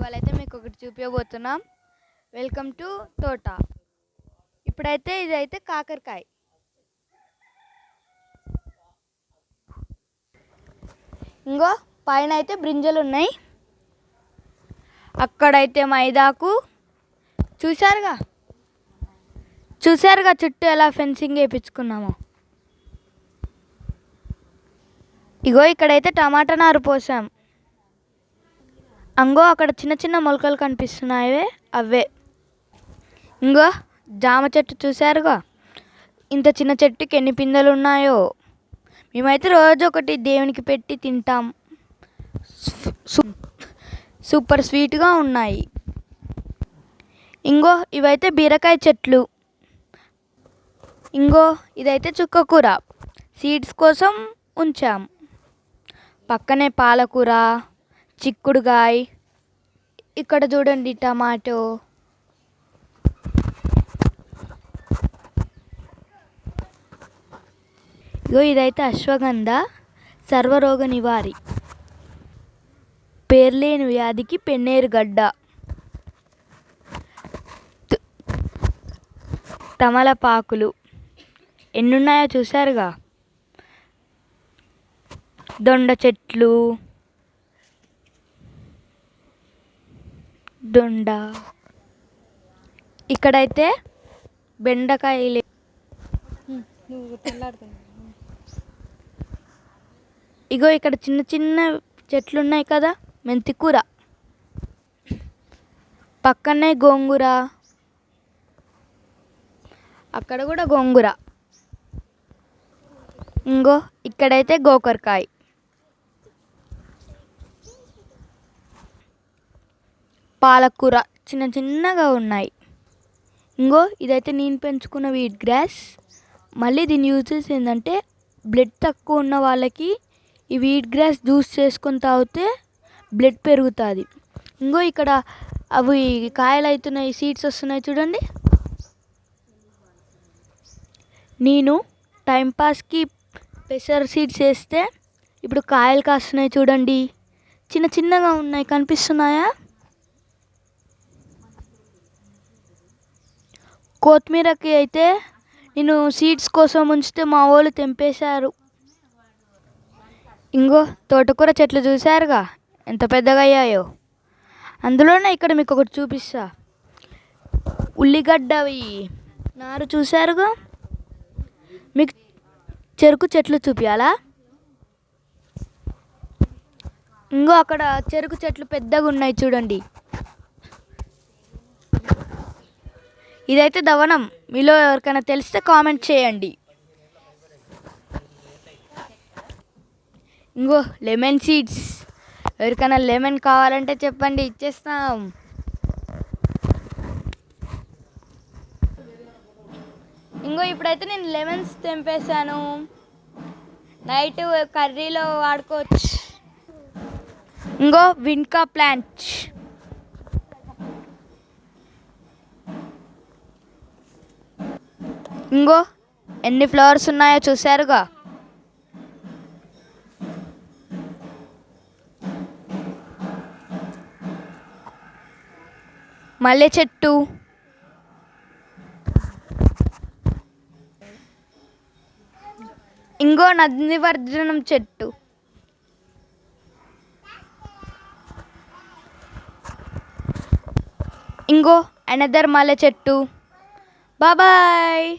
ఇవాళ అయితే మీకు ఒకటి చూపించబోతున్నాం. వెల్కమ్ టు తోట. ఇప్పుడైతే ఇదైతే కాకరకాయ. ఇంకో పైన అయితే బ్రింజలు ఉన్నాయి, అక్కడైతే మైదాకు. చూసారుగా చుట్టూ ఎలా ఫెన్సింగ్ వేయించుకున్నామో. ఇగో ఇక్కడైతే టమాటా నారు పోసాం. అంగో అక్కడ చిన్న చిన్న మొలకలు కనిపిస్తున్నాయి, అవే. ఇంగో జామ చెట్టు చూసారుగా, ఇంత చిన్న చెట్టుకి ఎన్ని పిందెలు ఉన్నాయో. మేమైతే రోజు ఒకటి దేవునికి పెట్టి తింటాం. సూపర్ స్వీట్గా ఉన్నాయి. ఇంగో ఇవైతే బీరకాయ చెట్లు. ఇంగో ఇదైతే చుక్కకూర, సీడ్స్ కోసం ఉంచాం. పక్కనే పాలకూర, చిక్కుడుకాయ, ఇక్కడ చూడండి టమాటో. ఇగో ఇదైతే అశ్వగంధ, సర్వరోగ నివారి, పేర్లేని వ్యాధికి పెన్నేరుగడ్డ. తమలపాకులు ఎన్నున్నాయో చూసారుగా. దొండ చెట్లు, ఇక్కడైతే బెండకాయలు. ఇగో ఇక్కడ చిన్న చిన్న చెట్లు ఉన్నాయి కదా, మెంతికూర. పక్కనే గోంగూర, అక్కడ కూడా గోంగూర. ఇంగో ఇక్కడైతే గోకరకాయ. పాలకూర చిన్న చిన్నగా ఉన్నాయి. ఇంగో ఇదైతే నేను పెంచుకున్న వీట్ గ్రాస్. మళ్ళీ దీని యూజెస్ ఏంటంటే, బ్లడ్ తక్కువ ఉన్న వాళ్ళకి ఈ వీట్ గ్రాస్ జ్యూస్ చేసుకొని తాగితే బ్లడ్ పెరుగుతుంది. ఇంగో ఇక్కడ అవి కాయలు అవుతున్నాయి, సీడ్స్ వస్తున్నాయి చూడండి. నేను టైంపాస్కి పెసర సీడ్స్ వేస్తే ఇప్పుడు కాయలు కాస్తున్నాయి చూడండి. చిన్న చిన్నగా ఉన్నాయి, కనిపిస్తున్నాయా? కొత్తిమీరకి అయితే నేను సీడ్స్ కోసం ఉంచితే మా వాళ్ళు తెంపేశారు. ఇంగో తోటకూర చెట్లు చూసారుగా ఎంత పెద్దగా అయ్యాయో. అందులోనే ఇక్కడ మీకు ఒకటి చూపిస్తా. ఉల్లిగడ్డవి నారు చూసారుగా. మీకు చెరుకు చెట్లు చూపించాలా? ఇంకో అక్కడ చెరుకు చెట్లు పెద్దగా ఉన్నాయి చూడండి. ఇదైతే దవనం. మీలో ఎవరికైనా తెలిస్తే కామెంట్ చేయండి. ఇంకో లెమన్ సీడ్స్, ఎవరికైనా లెమన్ కావాలంటే చెప్పండి, ఇచ్చేస్తాం. ఇంకో ఇప్పుడైతే నేను లెమన్స్ తెంపేశాను, నైట్ కర్రీలో వాడుకోవచ్చు. ఇంకో విన్కా ప్లాంట్. ఇంకో ఎన్ని ఫ్లవర్స్ ఉన్నాయో చూసారుగా. మల్లె చెట్టు, ఇంకో నందివర్ధనం చెట్టు, ఇంకో అనదర్ మల్లె చెట్టు. బాయ్.